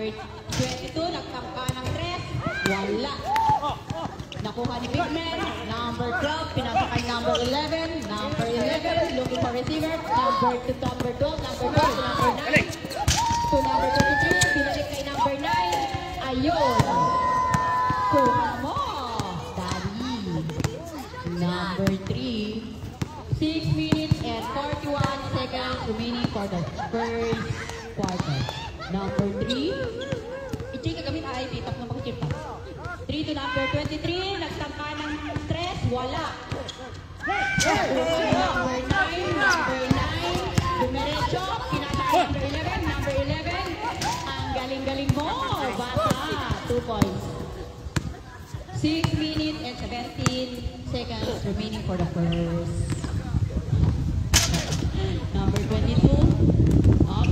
22, nagtangka ng 3. Wala. Nakuha ni Bigman. Number 12, pinasa kay number 11. Number 11, looking for receiver. Number 12, number 12, number 9. To number 23, pinalik kay number 9. Ayun. Kuha mo. Daddy. Number 3. 6 minutes and 41 seconds remaining for the first quarter. Number 3. I-check ka gamit ay pitap ng makikip pa. 3 to number 23. Nagtangka ng 3. Wala. Number 9. Number 9. Dumiretso. Pinasa number 11. Number 11. Ang galing-galing mo. Bata. 2 points. 6 minutes and 17 seconds remaining for the first. Number 22. Up.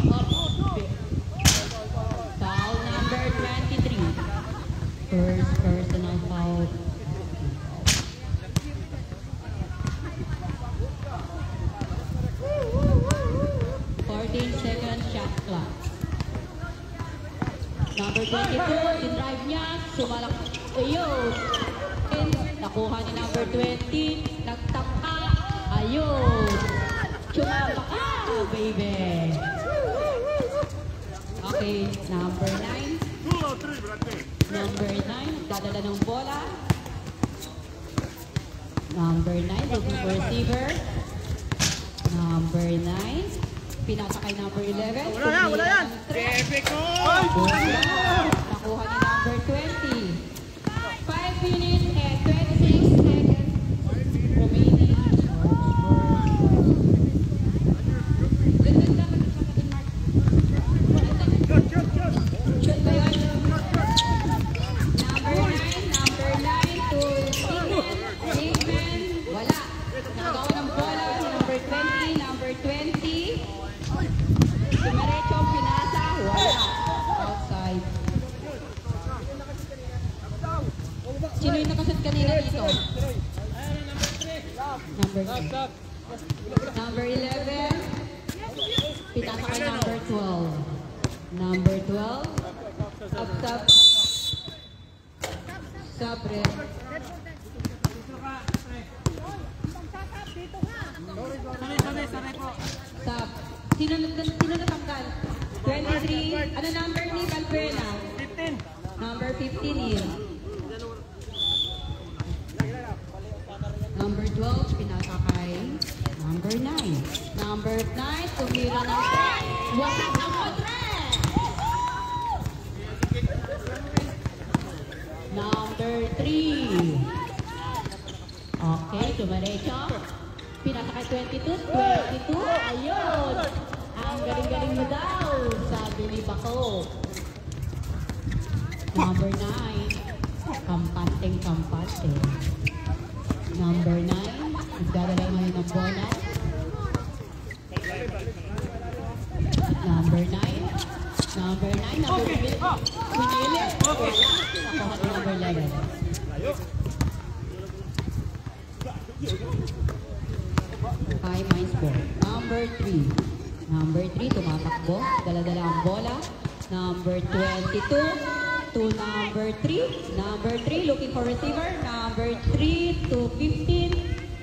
Foul number 23. First personal foul. Second shot clock. Number 22, in-drive niya, sumalak. Ayun. Nakuha ni number 20, nagtapa. Ayun. Sumama ka, baby. Okay, number 9. Number 9, dadala ng bola. Number 9, looking for receiver. Number 9. Pinasa kay number 11. Wala yan! Nakuha ni number 20. 5 minutes and 26 seconds remaining. Shoot ba yun? Number 9 to Sigman. Wala. Nakagawa ng bola si number 20. Number 20. Dumiretso, pinasa, wala. Outside. Sino yung nakasat kanina dito? Number 3. Number 11. Pinasa kay number 12. Number 12. Up top. Sabre. Stop. Sino natanggal? 23. Ano number ni Valbuena? 15. Number 15 yun. Number 12, pinasa kay number 9. Number 9, tumira ng 3. Wasak ang 3. Number 3. Okay, tumarecho. Pinasa kay 22. 22, ayun. Ang galing-galing mo daw, sabi ni Bako. Number 9. Kampanteng. Number 9. Nagdadala ngayon ng bola. Number 9. Number 9. Pinili. Nakuha ni number 11. High minds ball. Number 3. Number 3, tumatakbo. Dala-dala ang bola. Number 22 to number 3. Number 3, looking for receiver. Number 3 to 15.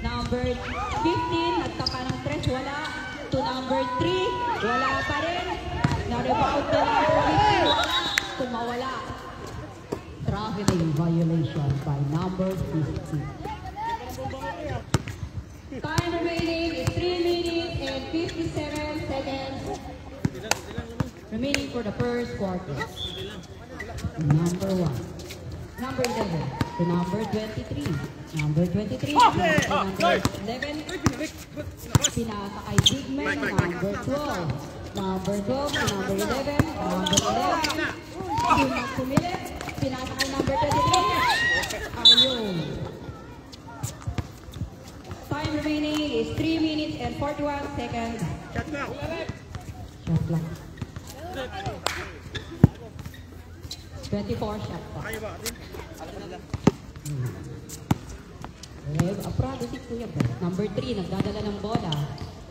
Number 15, nagtaka ng 3. Wala. To number 3. Wala pa rin. Na-rebound to number 15. Wala. Tumawala. Traveling violation by number 15. Time remaining is 3 minutes and 57 seconds remaining for the first quarter. Number 1. Number 11 to number 23. Number 23 to number 11. Pinasa kay Bigman. Number 12. Number 12 to number 11. Number 11. Sumilit. Pinasa kay number 23. Ayun. Time remaining is 3 minutes and 41 seconds. Shot clock. Shot clock. 24 shot clock. Aprado si Kuya Bro. Number 3, nagdadala ng bola.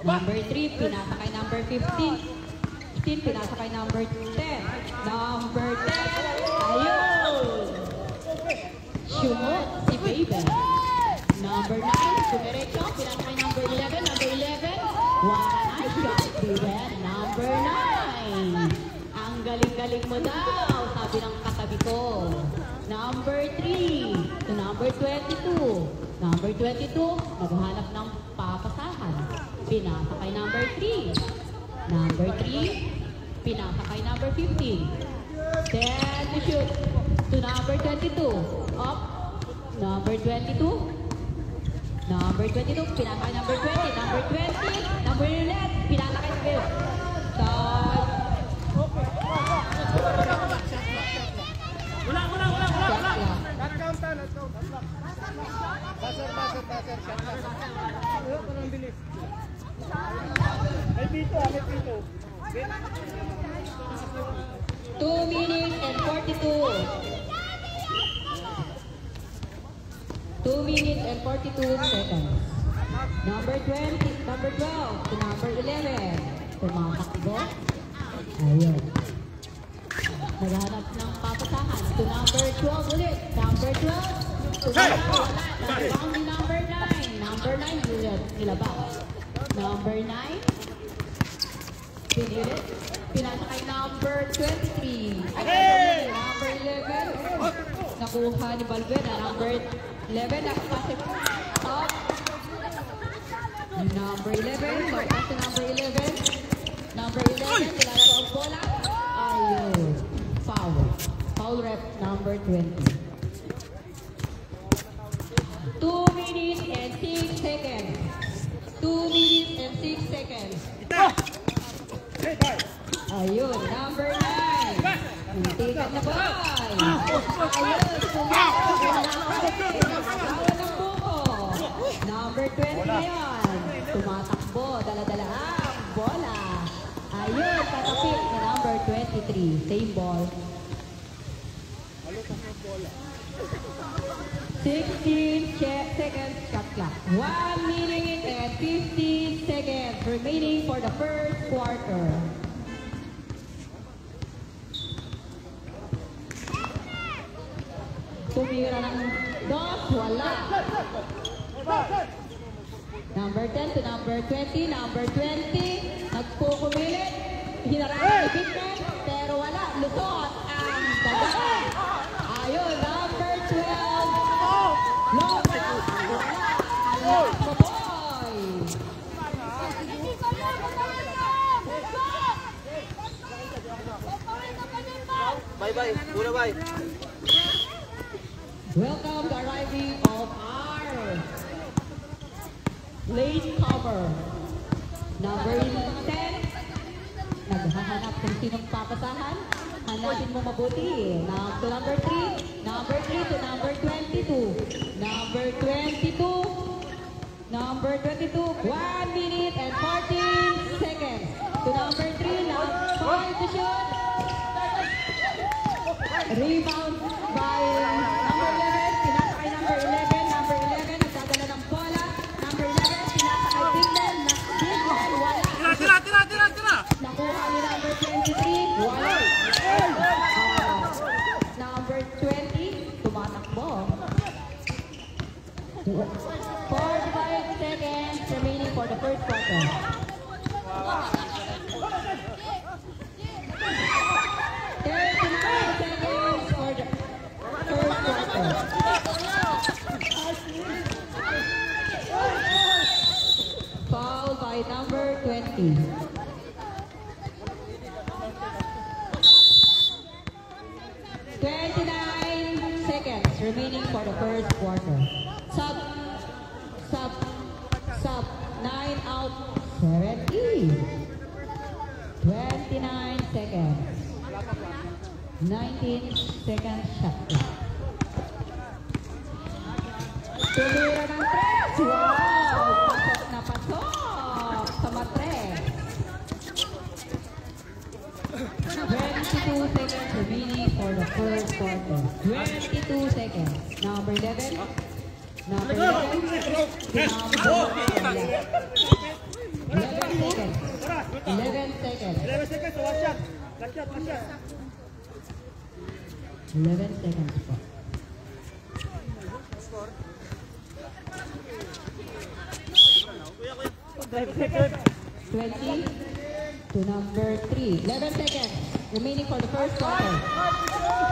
Number 3, pinasa kay number 15. 15, pinasa kay number 10. Number Galing mo daw, sabi ng katabi ko. Number 3 to number 22. Number 22, naghahanap ng papasahan. Pinasa kay number 3. Number 3, pinasa kay number 15. Then to shoot to number 22. Up. Number 22. Number 22, pinasa kay number 20. Number 20, number 11, pinasa kay number 5. Wala. Not count. Buzzer. Parang bilis. May dito. 2 minutes and 42. 2 minutes and 42 seconds. Number 20, number 12 to number 11. Tumatakbo. Ayun. Naghanap ng papasahan to number 12 ulit. Number 12 to number 9. Number 9 nilabas. Number 9. Pinilit. Pinasa kay number 23. Number 11. Nakuha ni Balbena. Number 11. Nakapasip. Top. Number 11. Markas to number 11. Number 11. Nilalaro ang bola. Ayun. Foul. Foul rep number 20. 2 minutes and 6 seconds. 2 minutes and 6 seconds. Ayun, number 9. Muntikan na ba? Ayun, number 20 na yan. Tumatakbo, dala-dala ang bola. Ayun, patapit na number 23. Same ball. 16 seconds shot clock. 1 minute and 50 seconds remaining for the first quarter. Tumira ng dos, wala. Number 10 to number 20. Number 20, nagpukumilit. Hinarang ni Bigman, pero wala. Lusot ang daga. Ayun, number 12. Loba. Wala. Maboy. Bye. Muna bye. Welcome the arriving of our late comer. Number 10. Naghahanap kung sinong papasahan. Hanapin mo mabuti. To number 3. Number 3 to number 22. Number 22. Number 22. 1 minute and 14 seconds. To number 3. Number 5 to shoot. Rebound by number 11. Pinasa kay number 11. Number 11. Nagdadala ng bola. Number 11. Pinasa kay Bigman. Bigman. Wala. Tira! Nakuha ni number 23. Wala. Number 20. Tumatakbo. 45 seconds remaining for the first quarter. 39 seconds for the first quarter. Foul by number 20. 29 seconds remaining for the first quarter. Sub. 9 out. 70. 29 seconds. 19 seconds shot clock. Tumira ng 3. Wow! Pasok na pasok sa matres. 22 seconds remaining for the first quarter. 22 seconds. Number 11. Number 11. Number 11 seconds. 11 seconds. 11 seconds, watch out. 11 seconds po. 20 to number 3. 11 seconds. remaining for the first quarter.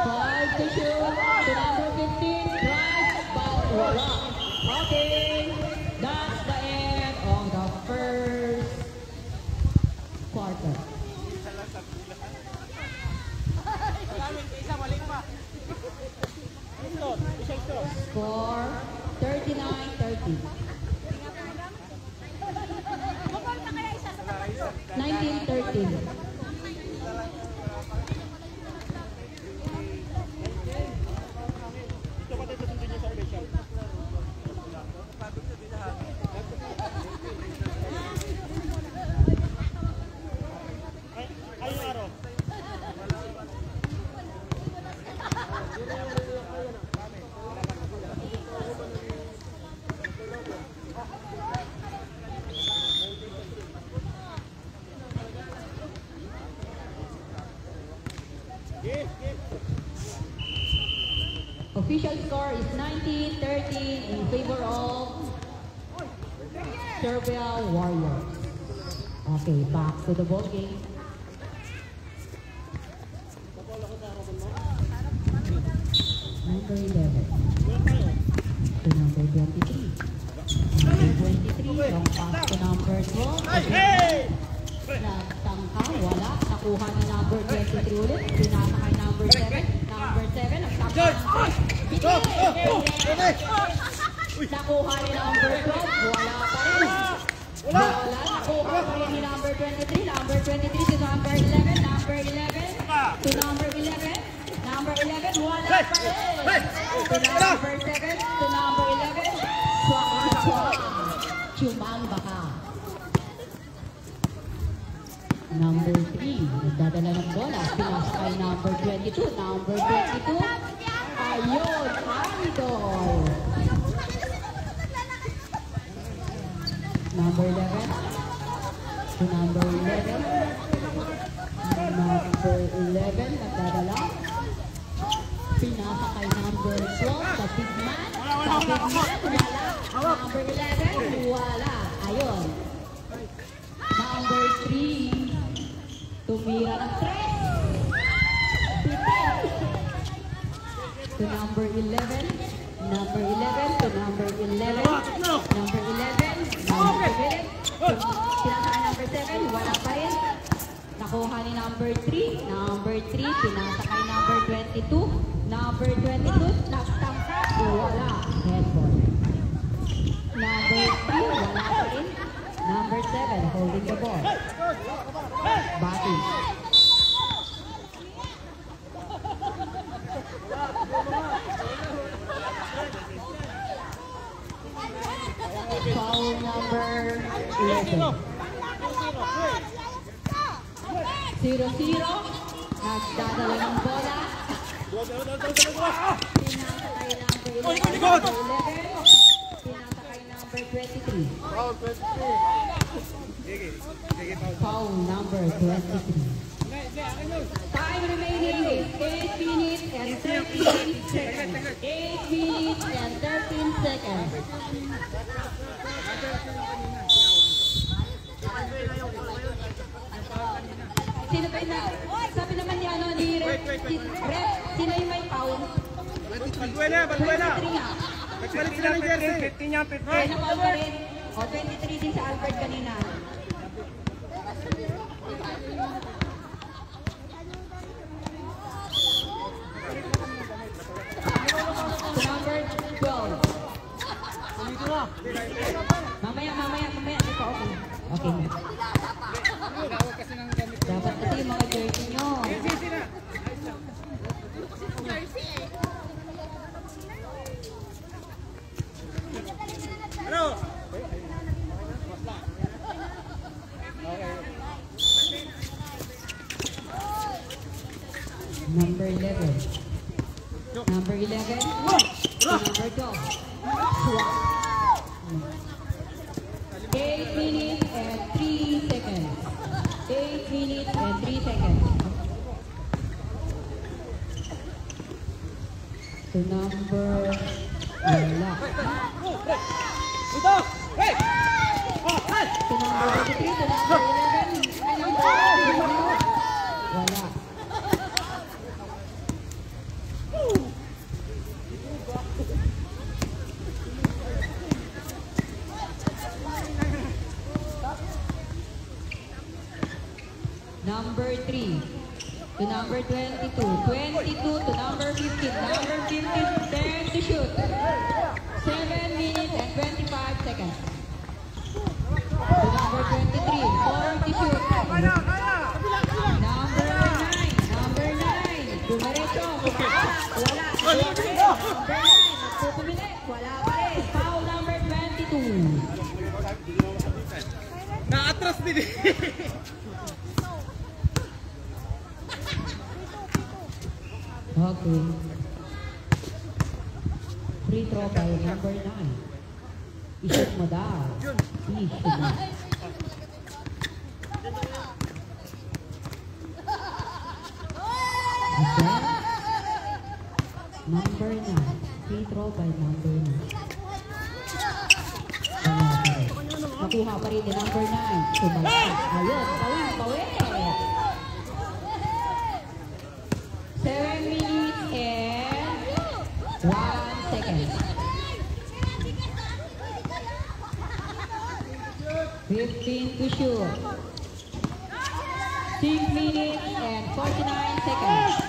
5 to shoot to number 15. Drive, but wala. Okay, that's the end of the first quarter. Score 39-30. 19-13. Official score is 19-13 in favor of Serbia Warriors. Okay, back to the ball game. Number 11 to number 23. Number 23, long pass to number 12. Nagtangka, wala. Nakuha ni number 23 ulit. Pinasa kay number 7. Number 7, nagtangka. Nakuha ni number 12. Wala pa rin. Wala. Nakuha pa rin ni number 23. Number 23 to number 11. Number 11 to number 11. Number 11, wala pa rin. To number 7 to number 11. Chumamba ka. Number 3, nagdadala ng bola. Pinas kay number 22. Number 22, ayun, idol. Number 11 to number 11. Number 11, nagdadala. Pinasa kay number 12, the big man. The big man, wala. Number 11, wala. Ayun. Number 3, tumira ng 3. To number 11. Number 11 to number 11. Number 11. Number 11. Pinasa kay number 7. Wala pa rin. Nakuha ni number 3. Number 3. Pinasa kay number 22. Number 22. Nagtangka. Wala. Headball. Number 3. Wala pa rin. Number 7. Holding the ball. Batting. Foul number 11. 0-0. Nagdadala ng bola. Pinasa kay number 11. Pinasa kay number 23. Foul number 23. Time remaining is 8 minutes and 13 seconds. 8 minutes and 13 seconds. Sino ba na? Sabi naman ni ano ni Rep, sino yung may foul? Balbuena. 23 nga. Nagbalik sila ng jersey. 15 niya, 15. Ay, na-foul pa rin. O, 23 din sa Albert kanina. Number 12. Mamaya. Ito, okay. Okay. Dapat kasi yung mga jersey nyo. Ano? Number 11. Number 11. Number 12. 8 minutes and 3 seconds. 8 minutes and 3 seconds. To number... Wala. Ito! Hey! To number 23, to number 11. Ay, number 11. Wala. to number 22. 22 to number 15. Number 15, 10 to shoot. 7 minutes and 25 seconds. To number 23, 4 to shoot. Number 9, number 9. Dumiretso. Wala. Number 9, magpupumili. Wala pa rin. Foul number 22. Na-atras din eh. Okay. Free throw by number 9. Isip mo daw. Isip mo. Okay. Number 9. Free throw by number 9. Nakuha pa rin ni number 9. Tumalak. Ayun. Pawin. 7 minutes and 1 second. 15 to shoot. 6 minutes and 49 seconds.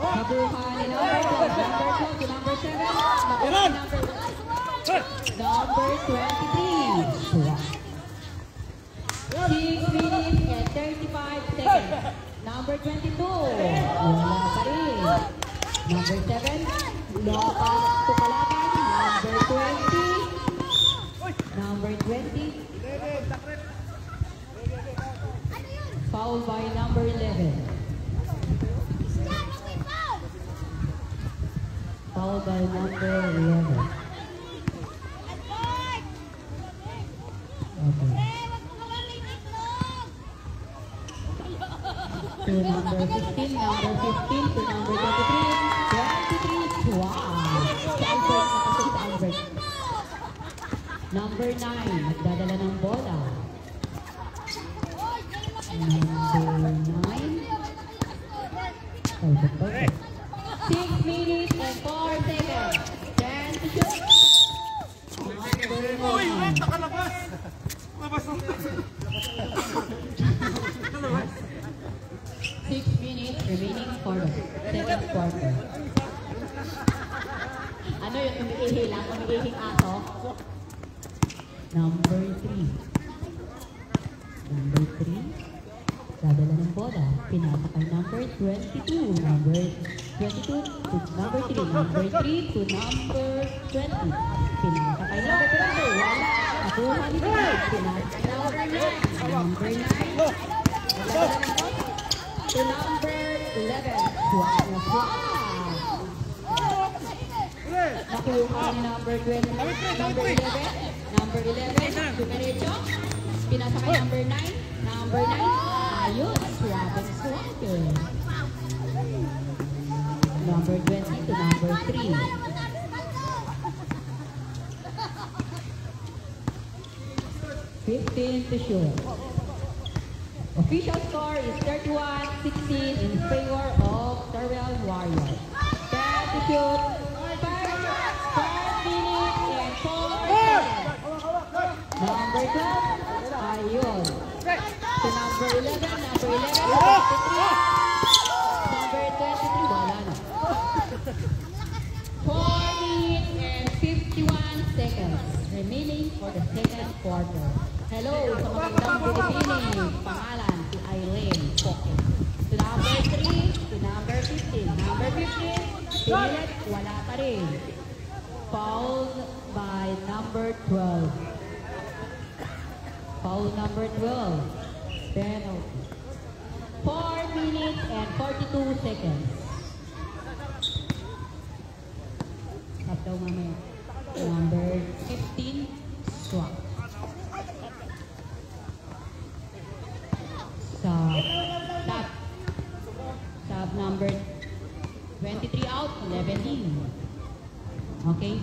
Nabuha ni number 12. Number 12 to number 7. Nabuha ni number 23. 6 minutes and 35 seconds. Number 22. Wala pa rin. Number 7. Lopas to Kalaban. Number 20. Number 20. Foul by number 11. Foul by number 11. Okay. To number 15, number 15 to number 23. 23. Wow! Si Albert, nakasok si Albert. Number 9, nagdadala ng bola. Number 9. Perfect. 6 minutes and 4 seconds. 10 to shoot. Uy, wait, nakalabas. Labas ang 6 minutes remaining for the second quarter. Ano yung umiihi lang? Umihihing aso? Number 3. Number 3. Dadala ng bola. Pinasa kay number 22. Number 22 to number 3. Number 3 to number 20. Pinasa kay number 20. Wala. Nakuha ni Pinasa. Pinasa kay number 9. Number 9. Dadala ng bola. To number 11. Wow! Nakuha ni number 20. Number 11. Number 11. Dumiretso. Pinasa kay number 9. Number 9. Ayun. Swabing swagger. Number 20 to number 3. $15 to shoot. Official score is 31-16 in favor of Terrell Warriors. 10 to shoot. 5 minutes and 4 seconds. Number 12. Ayun. To number 11. Number 11. Number 23. Wala na. 4 minutes and 51 seconds remaining for the second quarter. Hello sa magandang Pilipinas. Pangalan si Eileen Pocket. To number 3, to number 15. Number 15, pinilit, wala pa rin. Fouled by number 12. Foul number 12. Penalty. 4 minutes and 42 seconds. Stop daw mamaya. Number 15, swap. Sub number 23 out, 11 in. Okay?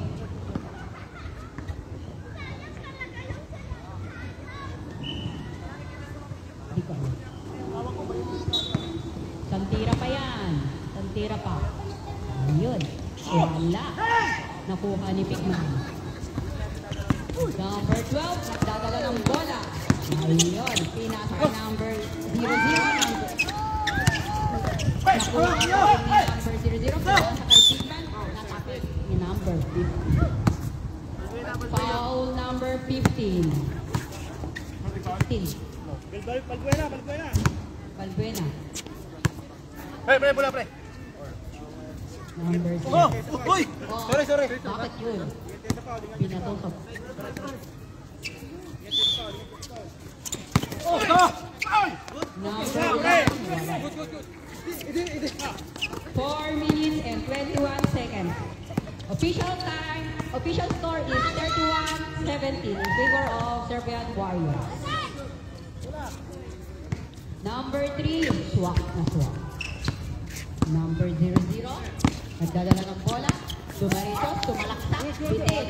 Di ko alam. Santira pa yan. Santira pa. Ayun. Wala. Nakuha ni Pigman. Number 12, nagdadala ng bola. Ayun. Pinasa number 00. Nakuha ni number 00. Pinasa kay Bigman. Natapik ni number 50. Foul number 15. 15. Balbuena. Balbuena. Pre, bola, pre. Number 6. Oh, uy! Sorry. Bakit yun? Pinatosok. Number 4 minutes and 21 seconds. Official time, official score is 31-17 in favor of Serbian Warriors. Number 3, swak na swak. Number 00, nagdadala ng bola, dumaritos, tumalaksak, bitin.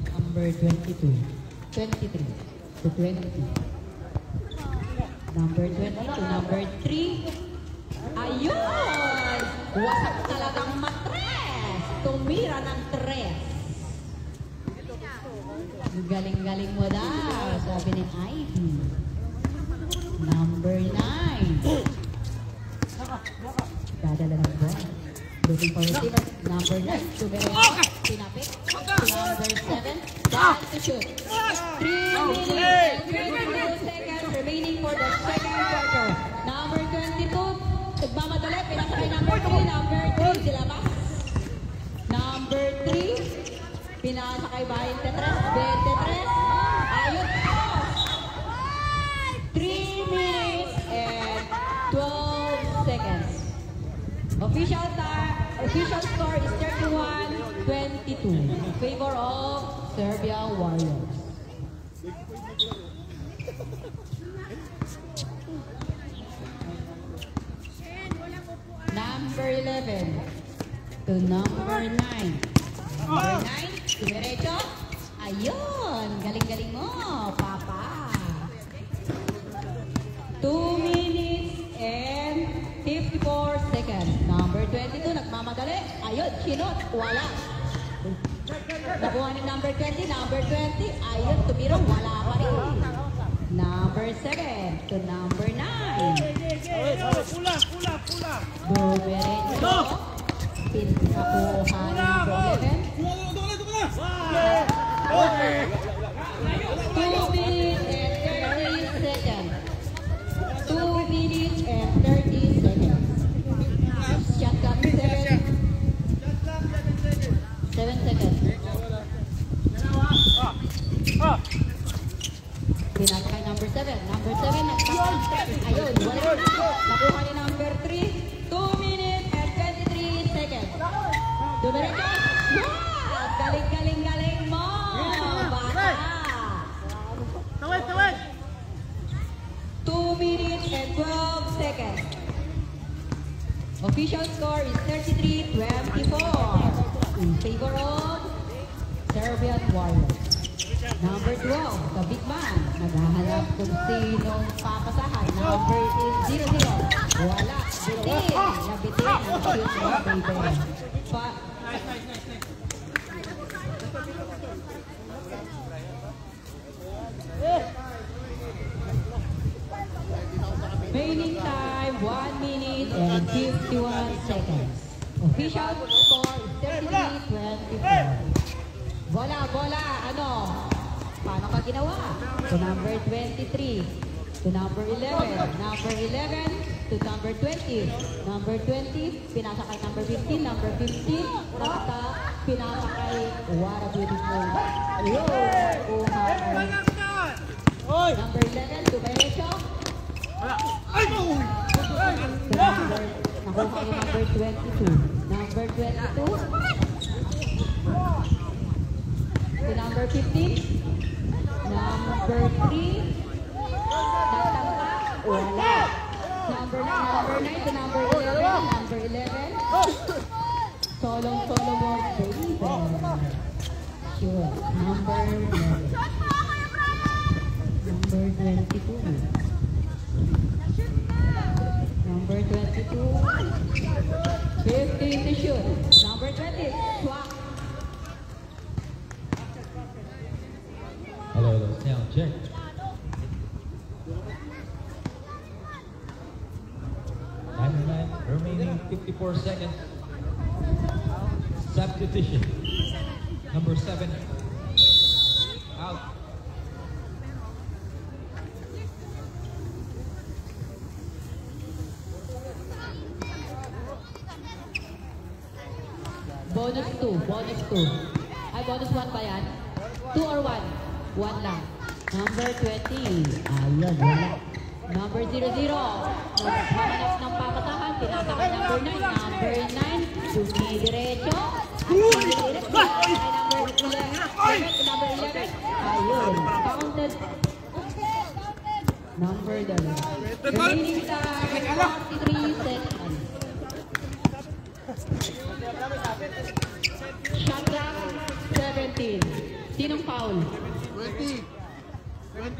Number 22, 23 to 20. Number 22, number 3. Ayun! Wasak talagang matres. Tumira ng tres. Galing-galing mo daw, sabi ni Ivy. Number 9. Dadala ng bola. Looking for receiver. Number 9, Tubereno. Pinapit. Number 7, down to shoot. 3 minutes and 22 seconds remaining for the second quarter. Number 22, nagmamadali. Pinasa kay number 3. Number 3, silabas. Number 3, pinasa kay 23. Ayun po. 3 minutes and 12 seconds. Official time, official score is 31-22 in favor of Serbia Warriors. Number 11 to number 9. Number 9, diretso. Ayun, galing-galing mo, Papa. 2 minutes and 54 seconds. Number 22, nagmamadali. Ayun, chinot. Wala. Nakuha ni number 20. Number 20, ayun, tumira. Wala pa rin. Number 7 to number 9. Pula. Duberecho. Pinakuha ni number 11. 2 minutes and 30 seconds. 2 minutes and 30 seconds. Shot clock 7 seconds. Pinasa kay number 7. Number 7, nagpapalistep. Ayun, wala na. Nakuha ni number 3. 2 minutes and 23 seconds. Dumiretso. Wow! Galing mo, bata. Tawid. 2 minutes and 12 seconds. Official score is 33-24 in favor of Serbian Warriors. Number 12, the big man. Naghahanap kung sinong papasahan. Number is 00. Wala. Bitin. Nabitin ang shoot ng baby. Remaining time, 1 minute and 51 seconds. Official score is 33-24. Bola, ano? Paano ka ginawa? To number 23, to number 11, number 11, to number 20. Number 20, pinasa kay number 15, number 15, pinasa kay what a beautiful. Number 11, to Berecho. Nakuha yung number 22. Number 22. To number 15. Number 3. Nagtangka. Wala. Number 9 to number 11. Number 11. Solong mo, baby. Sure. Number 11. Number 22. Number 22. 15 to shoot. Number 20. Swak. personnel check. Time remaining 54 seconds. Substitution. Number 7. Out. Bonus 2, bonus 2. Ay, bonus 1 ba yan? 2 or 1? 1 lang. Number 20. Ayun, wala. Number 00. Naghahanap ng papatahan. Tinataka number 9. Number 9. Dumidiretso. Dumidiretso. Ay, number 11. Ayun. Counted. Number 11. Remaining time 43 seconds. Shot clock 17. Sinong foul? 20. 20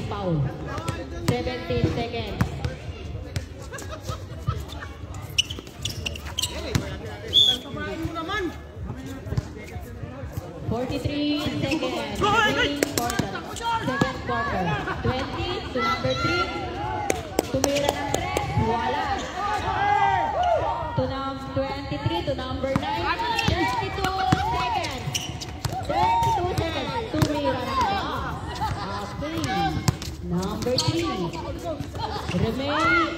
foul. 17 seconds. Tamaan mo naman. 43 seconds. Remaining quarter. Second quarter. 20 to number 3. Tumira ng 3. Wala. To 23 to number 9. 32 seconds. 32 seconds. Tumira ng 2. Okay. Number 3. Remaining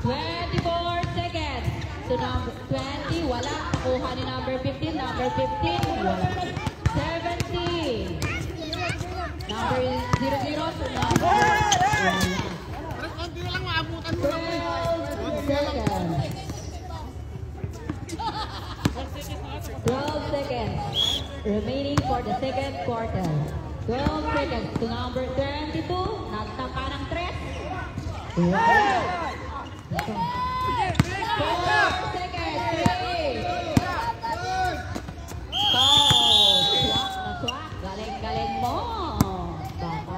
24 seconds. To number 20. Wala. Nakuha ni number 15. Number 15. Wala. 17. Number 00 to number 1. 12 seconds. 12 seconds remaining for the second quarter. 12 seconds to number 22. Nagtapa ng 3. Wow. 4 seconds. 3. Foul. Swak na swak. Galing-galing mo. Baka.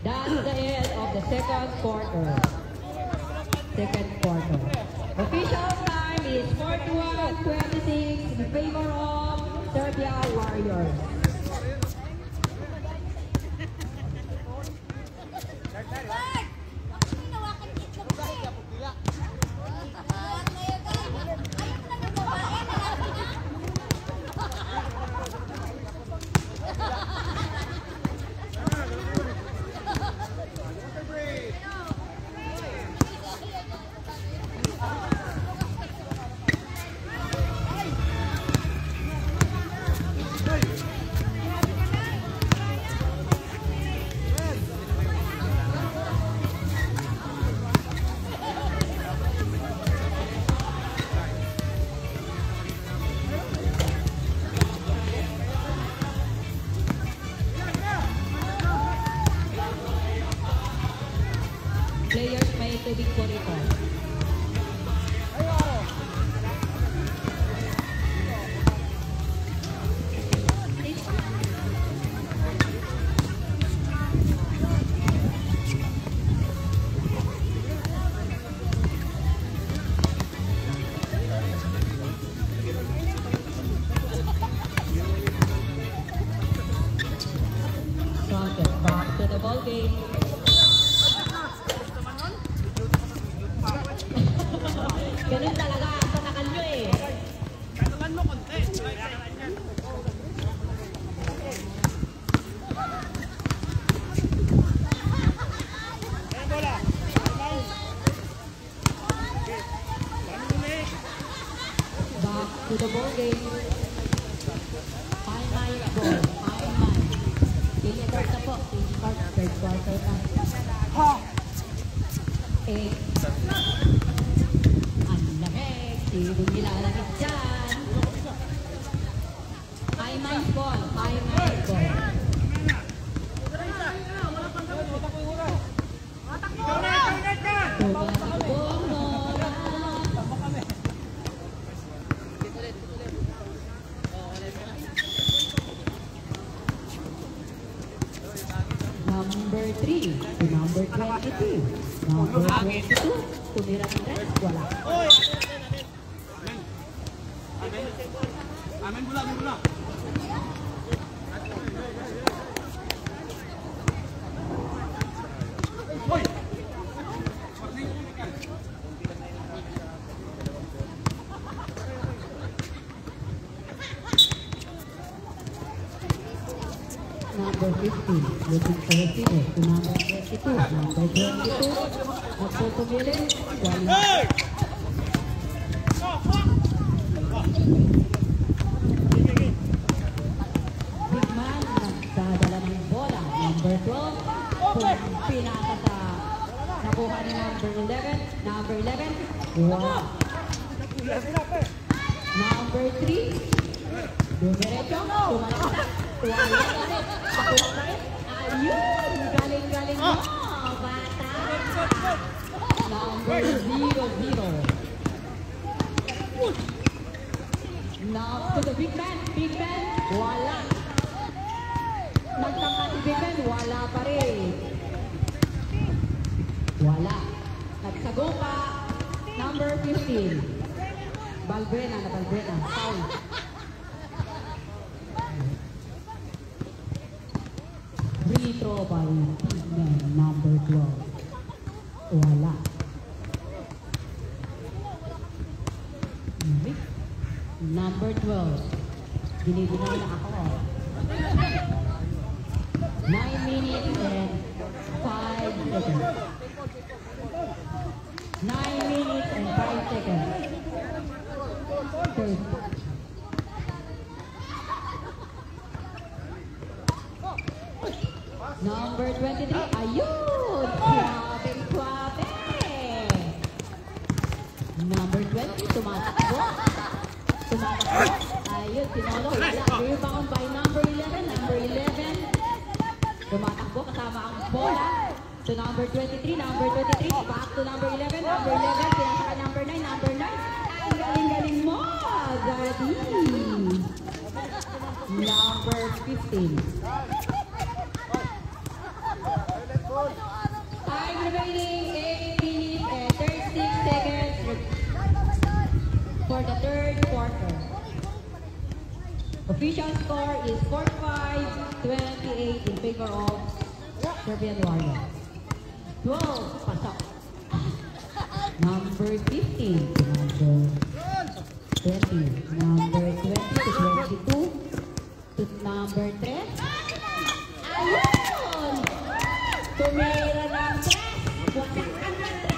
That's the end of the second quarter. Second quarter. Official time is 41-26 in favor of Serbia Warriors. Players may tubig po rito. Back to the ball game. Ganun talaga, tanakan nyo eh. Tanakan mo konti. Bola. Back to the ball game. Fine line ball. Fine line. Pili start na po. Pili start. Third quarter na. Eh. Ang lamig. Sino nilalamig dyan? High mind ball. High mind ball. Number 3 to number 22. Number 22, tumira ng red, wala. Amen. Amen bola, amen bola. number 15. Looking for receiver to number 22. Number 22. Nagpupumili. Wala. Big man, nagdadala ng bola. Number 12. Pinasa sa nakuha ni number 11. Number 11. Wow. Number 3. Dumiretso. Tumalakot. Wala ulit. Nakuha pa rin. Ayun. Galing-galing mo. Bata. Number 0-0. Now to the big man. Big man. Wala. Nagtangka si big man. Wala pa rin. Wala. Nagsagong pa. Number 15. Balbuena na Balbuena. Foul. Free throw by big man. Number 12. Wala. Number 12. Dinidinay na ako. 9 minutes and 5 seconds. 9 minutes and 5 seconds. Third. Number 23. Ayun! Swabe. Number 20. Tumatakbo. Ayun, sinolo. Rebound by number 11. Number 11. Tumatakbo kasama ang bola. To number 23. Number 23. Back to number 11. Number 11. Pinasa ka number 9. Number 9. Ang galing-galing mo. Gadi. Number 15. Time remaining 8 minutes and 36 seconds for the third quarter. Official score is 45-28 in favor of Serbian Warriors. 12, pasok. Number 15 to number 20. Number 20 to 22 to number 10. Ayun! Tumira ng 3. Wasak ang 3.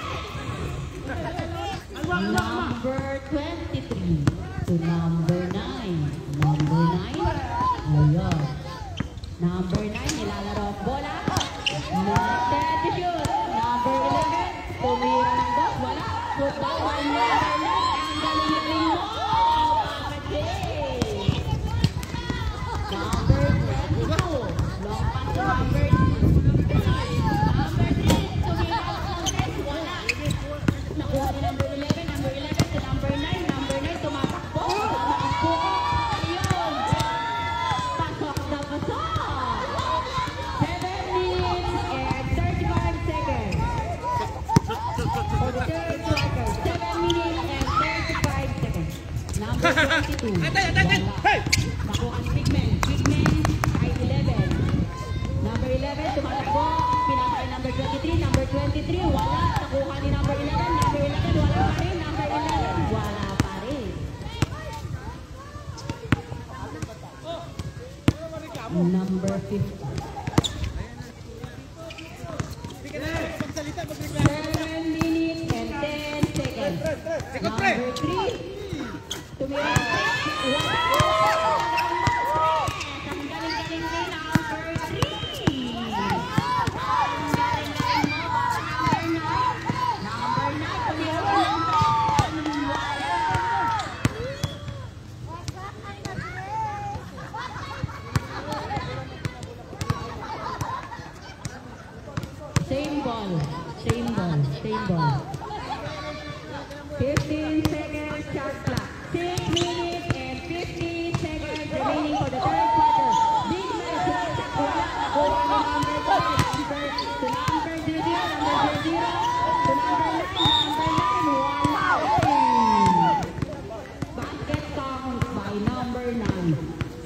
Number 23 to number 9. Number 9. Ayun. Number 9, nilalaro ang bola. Set to shoot. Number 11, tumira ng boss. Wala. Football by number 9. Ang galing-galing mo. Kapatid. Number 22. Long pass to number 2. Number 3, tumira ng boss. Wala. Nakuha ni number 11. Number 11 to number 9. Number 9, tumatakbo. Tumatakbo. Ayun. Pasok na pasok. 7 minutes and 35 seconds. For the third quarter, 7 minutes and 35 seconds. Number 22. Wala. Nakuha ni Big Man. Big Man, kahit 11. Number 11, tumatakbo. Pinasa kay number 23. Number 23, wala. Nakuha ni number 11. Number 11, wala pa rin. Number 11, wala pa rin. Number 50. 7 minutes and 10 seconds. Number 3. Tumira. Ang galing-galing ni number 3. Ang galing-galing mo. Number 9. Tumira ko Same ball. 15 seconds shot clock. 6 minutes and 50 seconds remaining for the third quarter. Big man, wasak, wala. Nakuha ni number 5. To number 00, number 00. To number 9, wala. Basket count by number 9.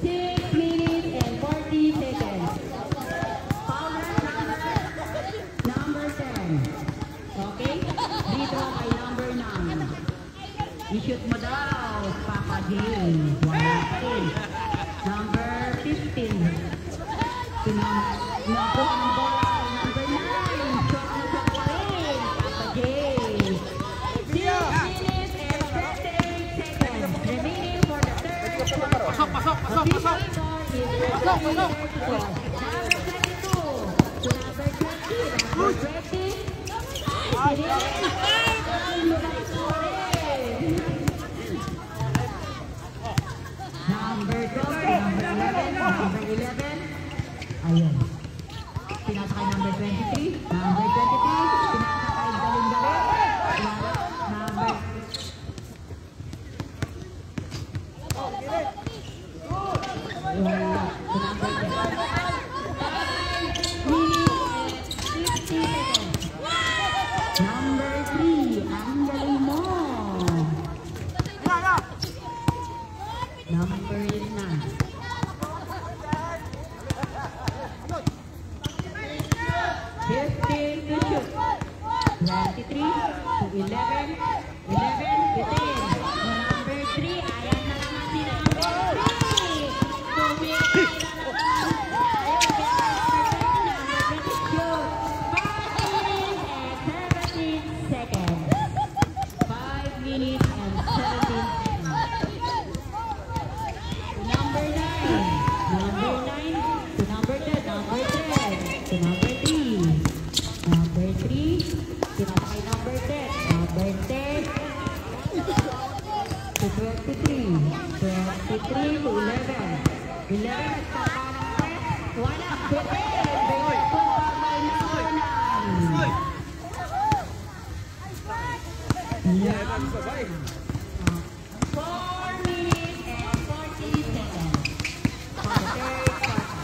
6 minutes and 40 seconds. Foul number 10. Okay? Dito kay number 9. I-shoot mo daw, Papa J. Wala pa rin. Number 15. To Nakuha ng bola kay number 9. Shot na shot pa rin. Papa Jay. 6 minutes and 38 seconds remaining for the third quarter. Pasok, pasok, pasok, pasok. Pasok, pasok. Number 22 to number 20. Number 20. Number 12, number 11. Ayun. Pinasa kay number 23. Number 23. Pinasa kay Galing-Galing. Number... Wala. To number 10. Number 3. Ang galing mo. Number 9. 15 to shoot. 23 to 11. 11 to 10. Number 3. Ayan na naman si number 3. Tumigil na naman. Ayun, number 3 shoot. 5 minutes and 17 seconds. 5 minutes and 17 seconds. Number 9. Number 9 to number 10. Number 10 to number 3. Number 3. Pinasa kay number 10. Number 10 to 23. 23 to 11. 11 at saka ng press. Wala. 15. Base punta kay number 9. 4 minutes and 40 seconds. For the third quarter.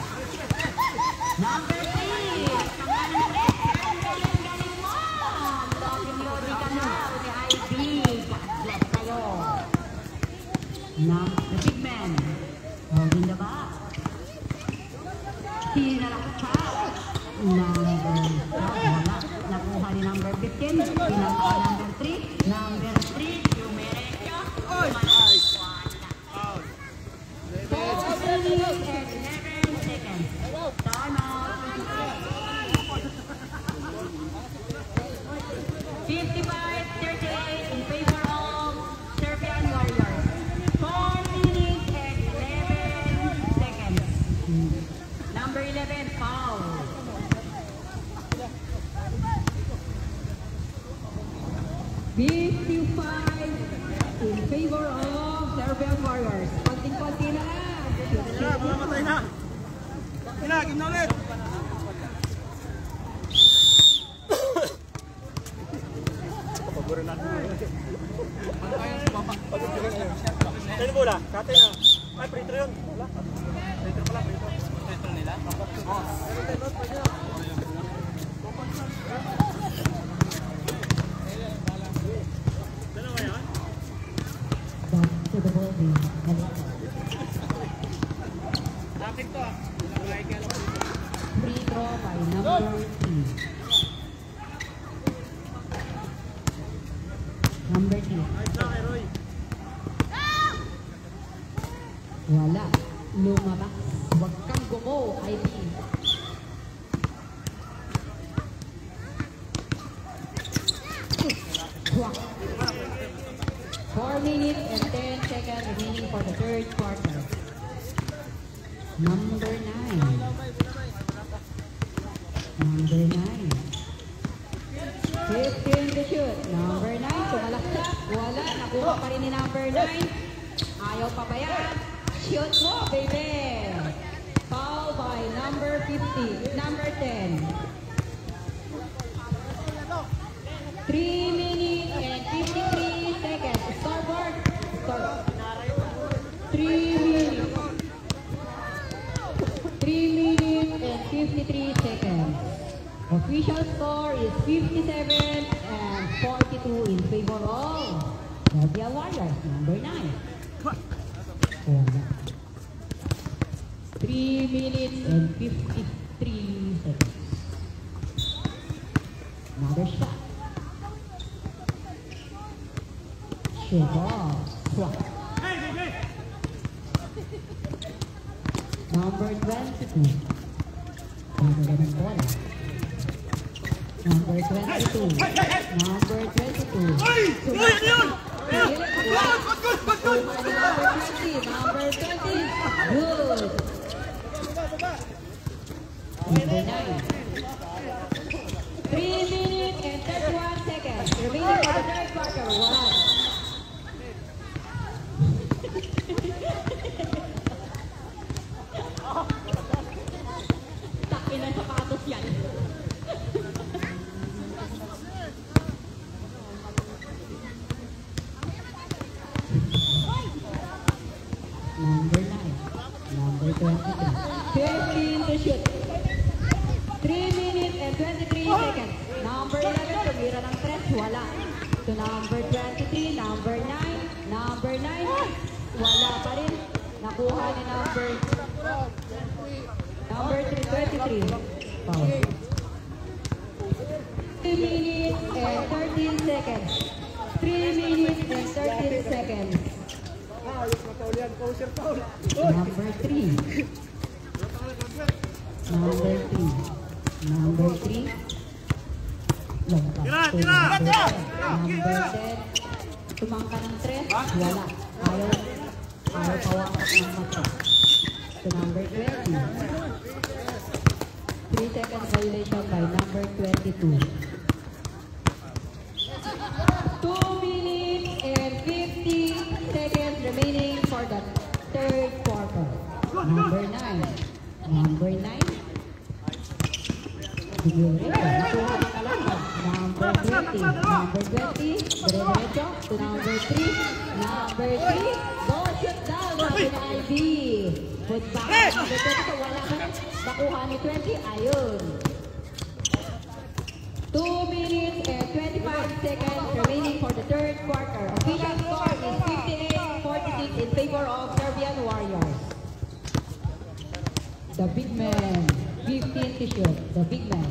Number 3. Pangalan ng ang galing-galing mo. Lodi ka na. Ni Ivy. God bless kayo. The big man. Holding the ball. Sinalak siya. Wala. Nakuha ni number 15. Pinasa kay number 3. Number 3. Dumiretso. Out. 4 minutes and 11 seconds. Time out. 55-38 in favor of Serbian Warriors. 4 minutes and 11 seconds. Number 11, foul. In favor of Serbian Warriors. Konting-konti na lang. Wala, mamatay na. Ina, game na ulit. Paborin natin. Sino bola? Kate na. Ay, free-throw yun. Wala. Free-throw pala, free-throw. Free-throw nila? Dalawa yan? Back to the ball. Nakit to ah. Free throw by number 3. Number 3. Ayos na kay Roy. Wala. Lumabas. Huwag kang gumo, ID. Wah. 4 minutes and 10 seconds remaining for the third quarter. Number 9. Number 9. 15 to shoot. Number 9, tumalaksak. Wala, nakuha pa rin ni number 9. Ayaw pa ba yan? Shoot mo, baby! Foul by number 50. Number 10. 3 minutes and 53 seconds. Scoreboard. Start. 3 minutes. 3 minutes and 53 seconds. Official score is 57 and 42 in favor of Serbia Warriors, number 9. 3 minutes and 53 seconds. Another shot. Shoot off. Swat. Number 22. Number 22. Number 22. Number 20. Good. Number 9. 3 minutes and 31 seconds. Remaining for the third quarter. One. Takin ng sapatos yan. Number 9. Number 23. 15 to shoot. 3 minutes and 23 seconds. Number 11, tumira ng 3, wala. To number 23, number 9, number 9, wala pa rin. Nakuha ni number 23. Foul. 3 minutes and 13 seconds. 3 minutes and 13 seconds. Number 3. Number 3. Number 3. Number 10. Tumangka ng 3. Wala. Ayaw pawakot ng mata. To number 20. 3 seconds violation by number 22. 2 minutes and 50 seconds remaining for the third quarter. Number 9. Number 9. Number 20. Number 20. Diretso to number 3. Number 3. Go shoot down. Number Ivy. Put back. Number 20. Wala ka. Nakuha ni 20. Ayun. 2 minutes and 25 seconds remaining for the third quarter. Official score is 58-46 in favor of Serbian Warriors. The big man, 15 to shoot. The big man.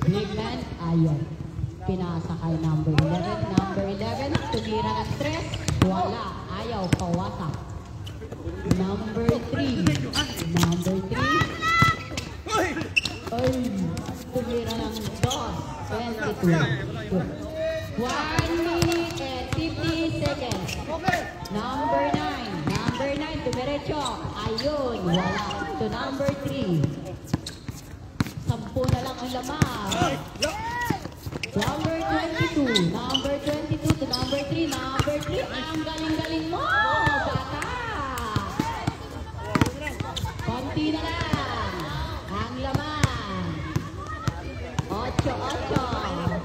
Big man, ayun. Pinasa kay number 11. Number 11, tumira ng 3. Wala. Ayaw, pawasak. Number 3. Number 3. Ay, tumira ng 2. 22. 1 minute and 50 seconds. Number 9. Number 9, tumiretso. Ayun, wala. To number 3. 10 na lang ang lamang. Number 22. Number 22 to number 3. Number 3, ang galing-galing mo, bata. Konti na lang. Ang lamang. 8-8.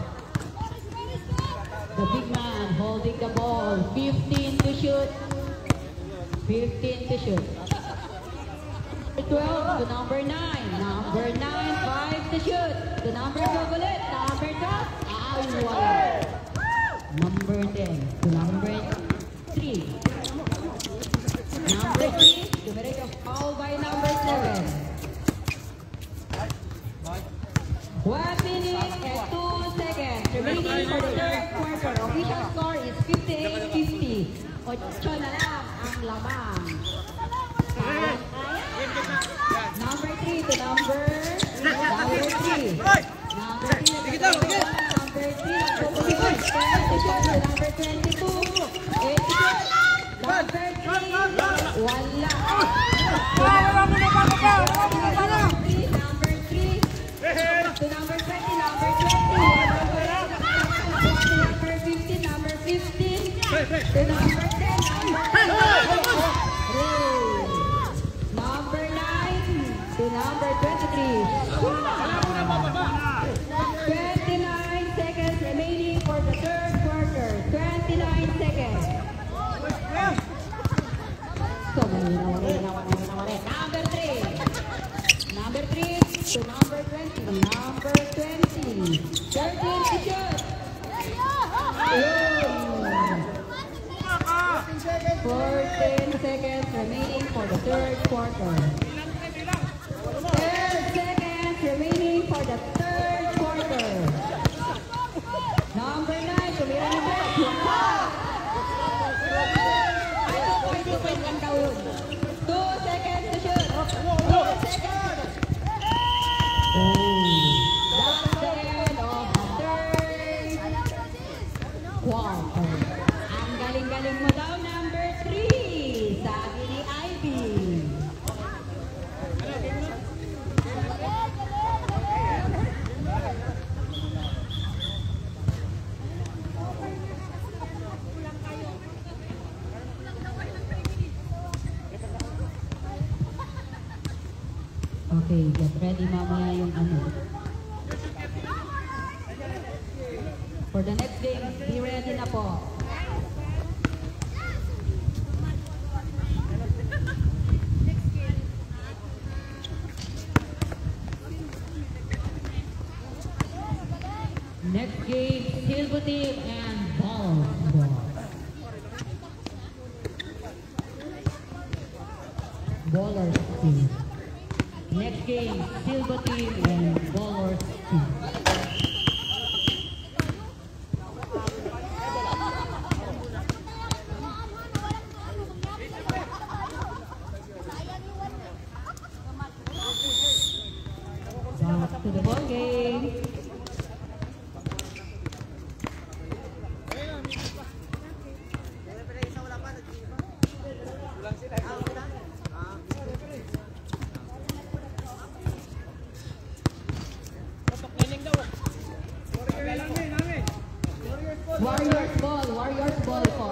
The big man holding the ball. 15 to shoot. 15 to shoot. 12 to number 9. Number 9, 5 to shoot. To number 12 ulit. Number 12. Wala. Number 10 to number 3. Number 3. To break a foul by number 7. 1 minute and 2 seconds remaining for the third quarter. Official score is 58-50. 8 na lang ang lamang. Number 3 to number 3. Number 3 to number 3. Number 22. Number 3. Wala. Number 3. To number 20. Number 20. Number 15. Number 15. To number 10. Number 9 to number 23. 29 seconds remaining for the third quarter. 29 seconds. So, number 3. Number 3 to number 20. Number 20. 13 to shoot. 14 seconds remaining for the third quarter. 10 seconds remaining for the third quarter. Number 9, tumira na ba? 2 seconds to shoot. 2 seconds. Okay, get ready mamaya yung ano. For the next game, be ready na po. Next game, Silver Team and Ballers. Ballers Team. Next game, Silver Team and Ballers Team. Back to the ball game. Warriors ball po.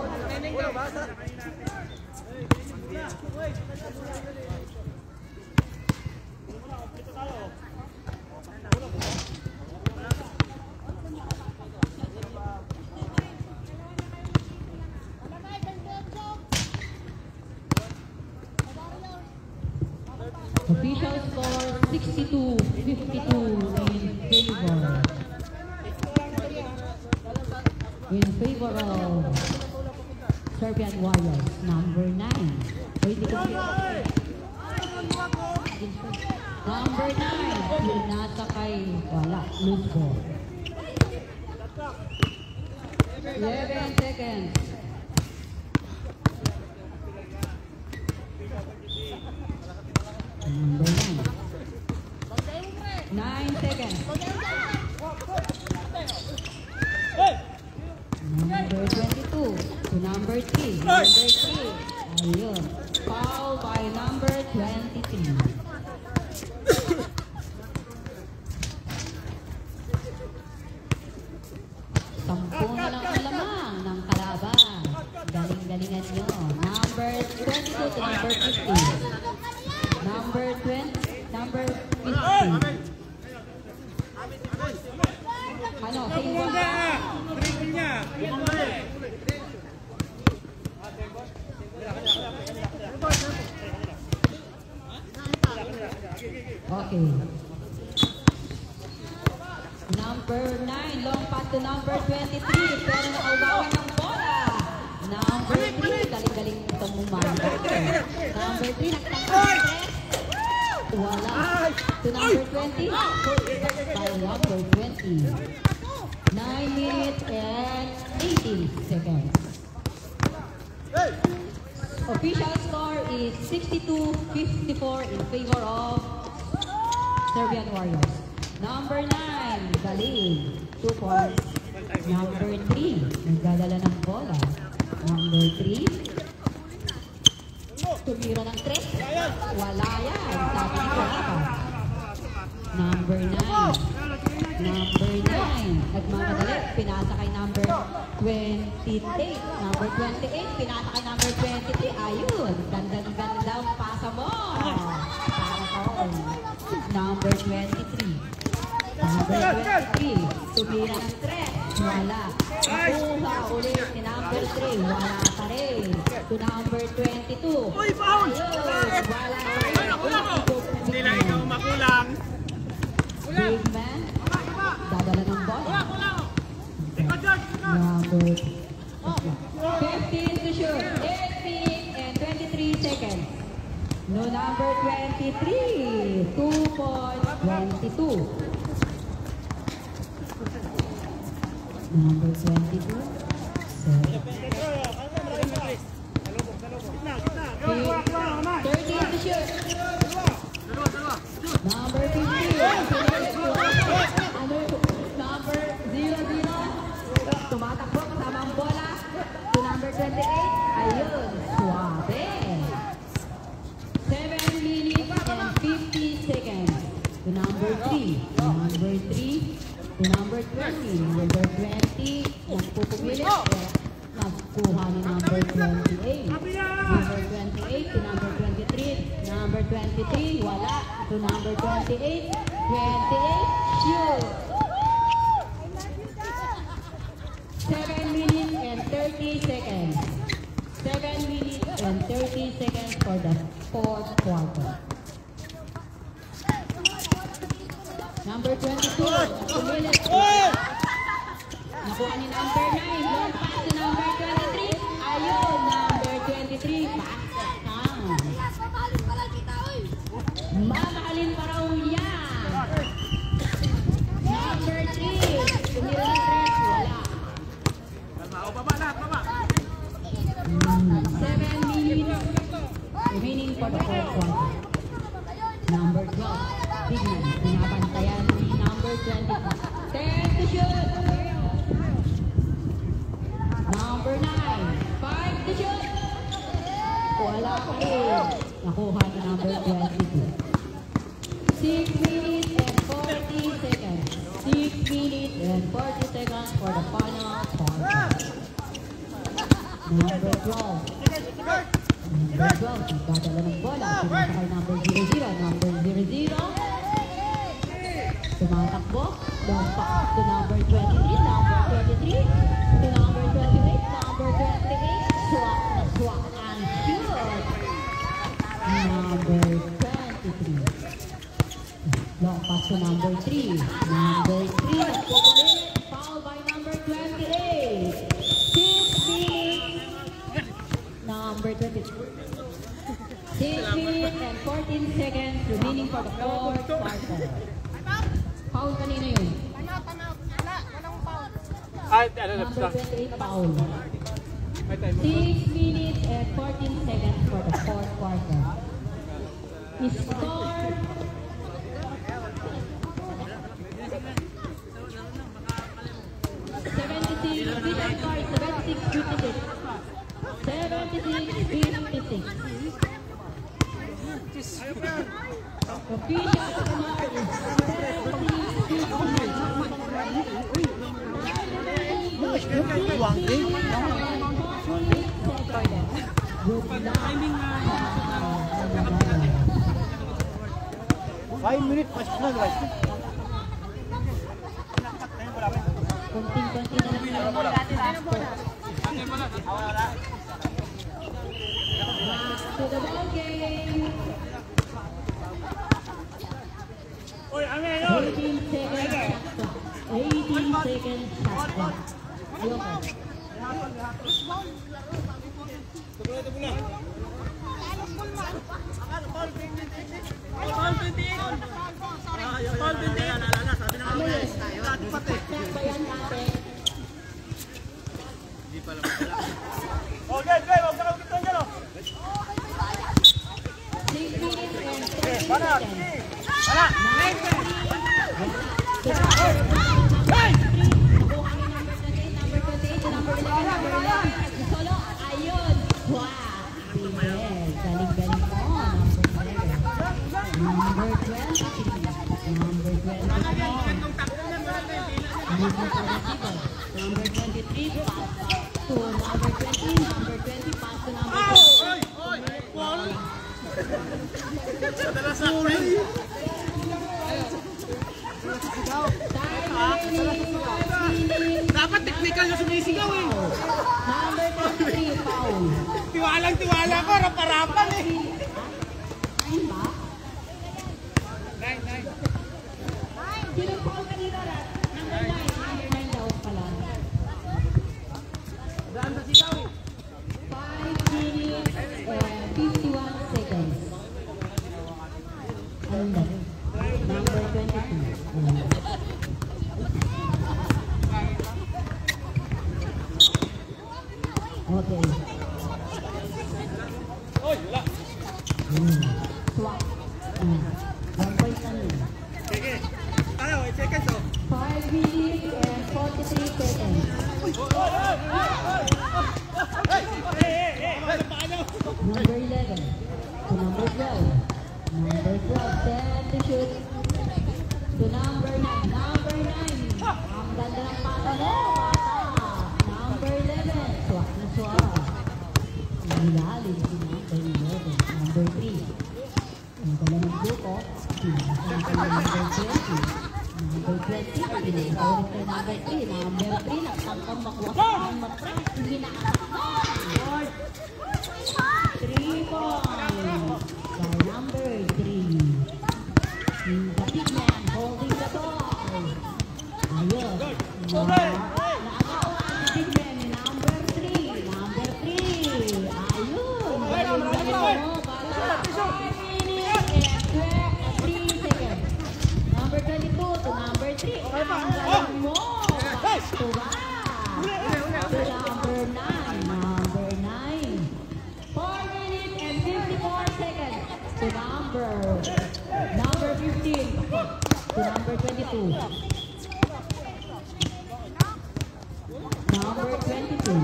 Official score 62-52 in favor of Serbian Warriors. Number 9. Number 9. Yung nasa kay wala. Loose ball. 11 seconds. Number 9. 9 seconds. Number 22 to number 3. Number 3. Ayun. Foul by number 23. Sampu na lang ang lamang ng kalaban. Galing-galingan nyo. Number 22 to number 15. Number 20. Number 15. Ano? Same one. Okay. Number 9, long pass to number 23, pero nakaubawan ng bola. Number 3, galing-galing itong umanda. Number 3, nagtangkas. Wala. To number 20, by number 20. 9 minutes and 18 seconds. Official score is 62-54 in favor of Serbian Warriors. Number 9, galing. 2 points. Number 3, nagdadala ng bola. Number 3, tumira ng 3. Wala yan. Sabi ni Kuwapa. Number 9. Number 9, nagmamadali. Pinasa kay number 28. Number 28, pinasa kay number 23. Ayun. Ganda-ganda ang pasa mo. Para sa all. Number 23. Number 23, tumira ng 3. Wala. Nakuha ulit ni number 3. Wala pa rin. To number 22. Uy, foul! Ayun. Wala pa rin. Hindi lang ikaw makulang. Big man. Dadala ng bola. Number 15 to shoot. 18 and 23 seconds. No, number 23. 2 points, 22. Number 22. 13 to shoot. Number 15. Number 00. Tumatakbo kasama ang bola. To number 28. Ayun. Suabe. 7 minutes and 50 seconds. To number 3. Number 3. To number 20. Number 20. Nagpupumilit. Nakuha ni number 28. Number 28 to number 23. Number 23, wala. To number 28. 28, shoot. 7 minutes and 30 seconds. 7 minutes and 30 seconds for the fourth quarter. Number 22, 2 minutes. Nakuha ni number 9. Long pass to number 23. Ayun, number 23. Pass down. Mamahalin pa raw yan. Number 3. Tumira ng 3. Wala. 7 minutes remaining for the fourth quarter. Number 12. Tignan. Pinapantayan ni number 20. 10 to shoot. Number 9. 5 to shoot. Wala pa rin. Nakuha ni number 22. 6 minutes and 40 seconds. 6 minutes and 40 seconds for the final quarter. Number 12. Number 12. Nagdadala ng bola. Tumatakay number 00. Number 00. Tumatakbo. Long pass to number 23. Number 23. To number 28. Number 28. Swak na swak ang shoot. Number 23. Long pass to number 3. Number 3. Foul by number 28. 6 minutes. Number 22. 6 minutes and 14 seconds remaining for the fourth quarter. Foul kanina yun. Number 28 foul. 6 minutes and 14 seconds for the fourth quarter. Score 76, official score 76-56. 76-56. Official score is 5 minutes, mas na guys. Konting-konti na lang bola. Back to the ball game. 18 seconds shot clock. 18 seconds shot clock. Ayoko. Okay, Dre, wag na kapitan dyan, oh. 6 minutes and 30 Bana, seconds. bana. Solo, ayun. Wow. Galing-galing mo. Number 23. Number 23. Number 23, pass to number 20. Number 20, pass to number 20. Dapat technical yung sumisigaw eh. Number 23, foul. Tiwalang-tiwala ko, rap-arapan eh. Ayun ba? 9. Sino foul kanina? Number 9. Number 9 daw pala. Daan sa sigaw eh. 5 minutes and 51 seconds. Ano ba? Number 22. Okay. Oy, wala. Swak. 1 point lang yun. Sige. Tayo, 8 seconds oh. 5 minutes and 43 seconds. Number 11 to number 12. Number 12, 10 to shoot. To number 9. Number 9. Ang ganda ng pata mo, bata. Number 11. Swak Suara. Ilalim si number 11, number 3. Ang dala ng grupo, pinakasan si number 20. Number 20, pinakasan kay number 3. Number 3, nagtangkang makuha ang matras. Hindi na 3 points by number 3. The big man holding the ball. Ayun. Naagawan si big man, number 3. Number 3. Ayun. Ayun. Number 22 to number 3. Ang galing mo. Tuwa. To number 9. Number 9. 4 minutes and 54 seconds. To number 15. To number 22. Number 22.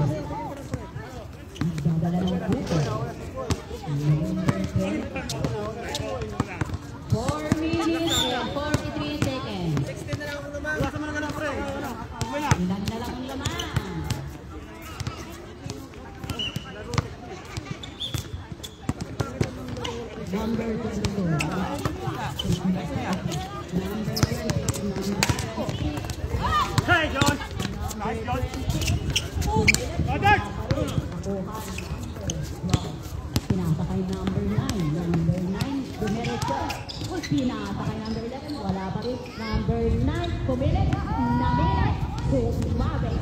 Nagdadala ng grupo. Number 4 minutes and 43 seconds. Ilan na lang ang laman. Number 22. Hey, John! Nice, John! Pinasa kay number 9. Number 9, dumiretso. Pinasa kay number 11. Wala pa rin. Number 9, kumilit. Namilit. Sumabit.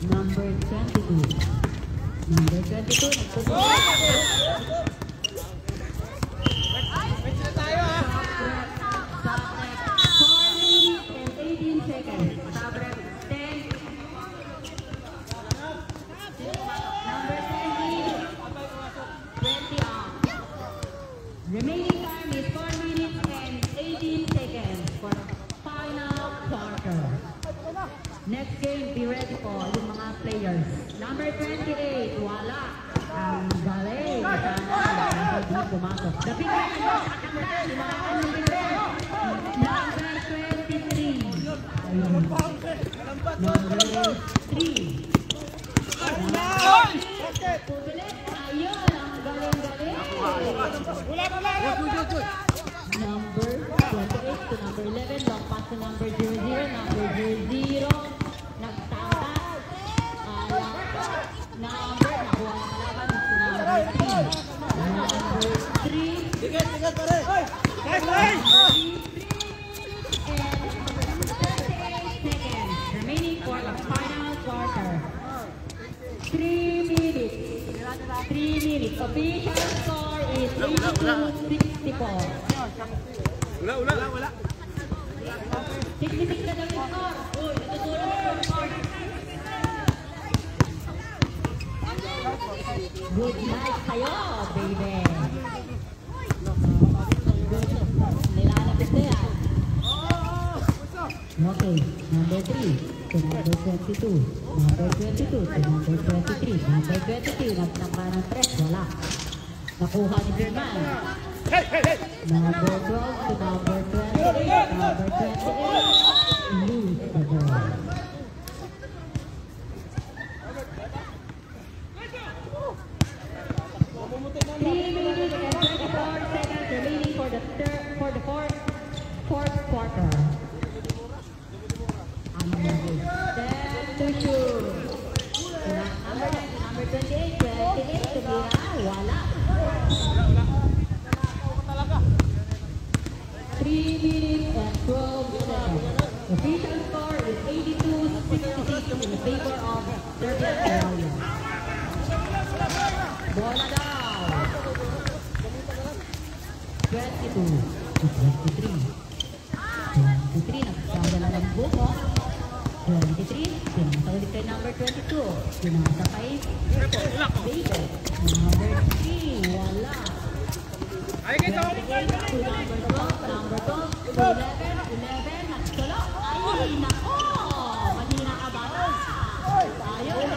Number 22. Number 22, nagtutuloy. Remaining time is 4 minutes and 18 seconds for the final quarter. Next game, be ready po yung mga players. Number 28, wala. Ang galing. Sana hindi pumasok. The big man, number 23. Number 3. Ayun, ang galing-galing. Number 28 to number 11, long pass to number 00, number 00, nagtangkas, number, nakuha ng kalaban, number 3, Tigat pare! Nice! and 38 seconds remaining for the final quarter. 3 minutes. 3 minutes. Official score is 82-64. Wala. 66 na daw yung score. Uy, natutulog yung score. Good night kayo, baby. Nilalapit na yan. Okay, number 3 to number 22. Number 22 to number 23. Number 23, nagtangka ng press, wala. Nakuha ni Birman. Number 12 to number 28. Number 28, lose the ball. Three minutes and 24 seconds remaining for the fourth quarter. To shoot. Number 9 to number 28, 28 to Bira, wala. 3 minutes and 12 seconds. Official score is 82-66 in favor of Serbian Korea. Bola daw. 22 to 23. 23, nagkakadala ng buko. 23, pinasa ulit kay number 22. Pinasa kay David. Number 3, wala. 28 to number 12, number 12 to 11, nagsulok. Ay, nako! Mahina ka ba? Ayun.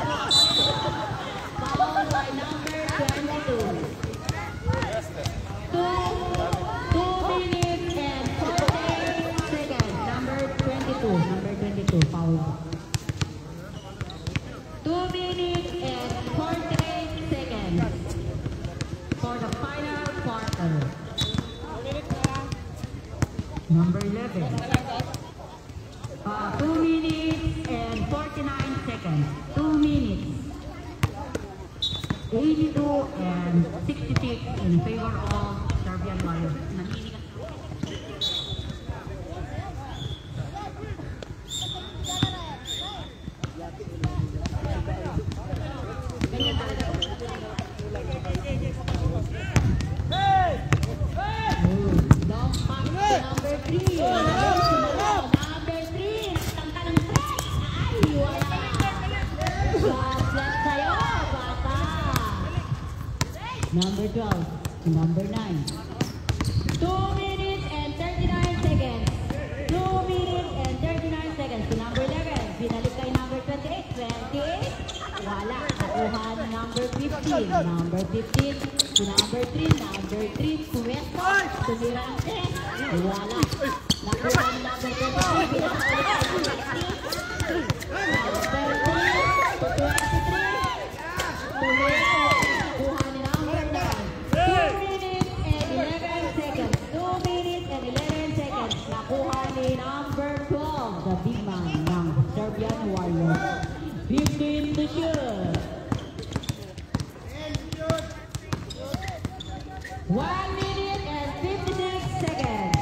Foul by number 22. 2 minutes and 48 seconds. Number 22, foul. 2 Number 11. 2 minutes and 49 seconds. 2 minutes. 82 and 66 in favor of Serbian Warriors. Naninigas. Ganyan talaga. Long pass to number 3. Number 3. Tangka ng strike. Ay, wala. God bless sa'yo, bata. Number 12 to number 9. 2 minutes and 39 seconds. 2 minutes and 39 seconds to number 11. Binalik kay number 28. 28. Wala. Nakuha ni number 15. Number 15 to number 3. Number 3 to Westo. Tumira ang 10. Wala. Nakuha ni number 23. Binalik kay number 20. Number 3 to 23. Tumira. Nakuha ni number 9. 2 minutes and 11 seconds. 2 minutes and 11 seconds. Nakuha ni number 12. The big man ng Serbian Warriors. 15 to shoot. 1 minute and 56 seconds.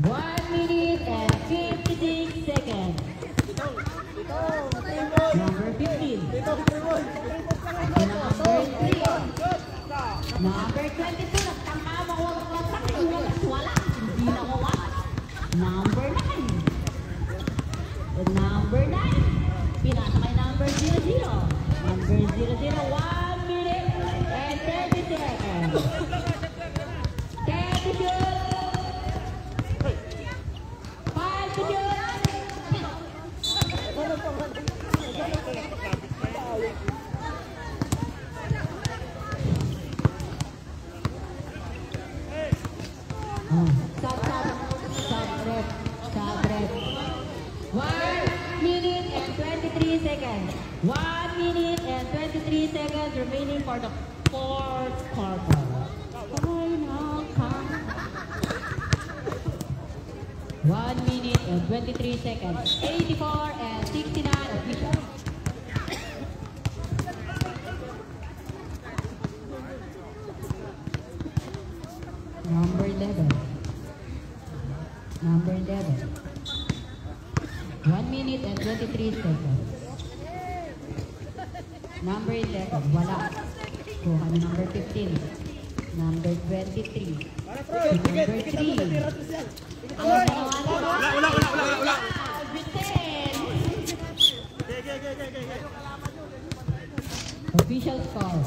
1 minute and 56 seconds. Number 15. Number 3. Number 22. Nagtangka mo ko. Wala. Hindi na ko wala. Number 9. Number 9. Pinasa kay number 00. Number 00. 1 minute and 30 seconds. 10 to shoot. 5 to shoot. Sub-rep. 1 minute and 23 seconds. 1 minute and 23 seconds remaining for the fourth quarter. Final count. 1 minute and 23 seconds. 84 and 69 official. Number 11. Number 11. 1 minute and 23 seconds. Number 11. Wala. Kuha ni number 15. Number 23. Number 3. Ang wala. Official score.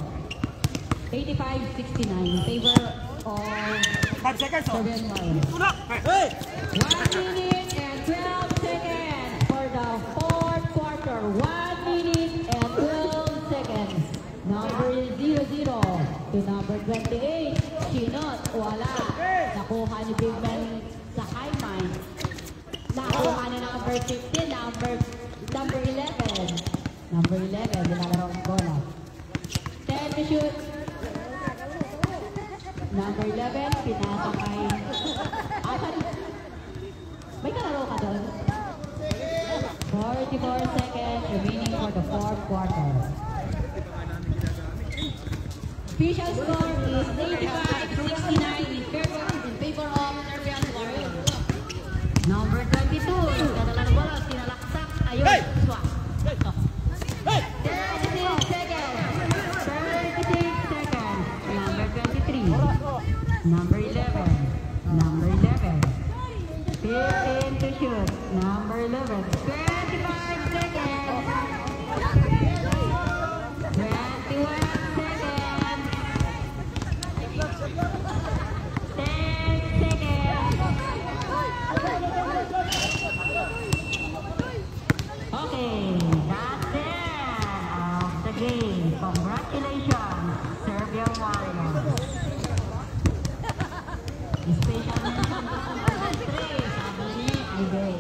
85-69 in favor of 5 seconds. Serbian Warriors. 1 minute and 12 seconds for the fourth quarter. 1 minute and 12 seconds. Number 00 to number 28. Chinot. Wala. Nakuha ni Big Man sa high mind. Nakuha ni number 15. Number 11. Number 11. Nilalaro ang bola. 10 to shoot. Number 11, pinasa kay... sorry. May kalaro ka doon. 44 seconds remaining for the fourth quarter. Official score is 85-69 in favor of Serbian Warriors. Number 22, kadalaro bola, sinalaksak. Ayun, swak. 36 seconds. 36 seconds. Number 23. Number 11. Number 11. 15 to shoot. Number 11. 25 seconds. 21 seconds. 10 seconds. Okay, that's the end of the game. Congratulations, Serbian Warriors. Special mention to number 3, sabi ni Ibay.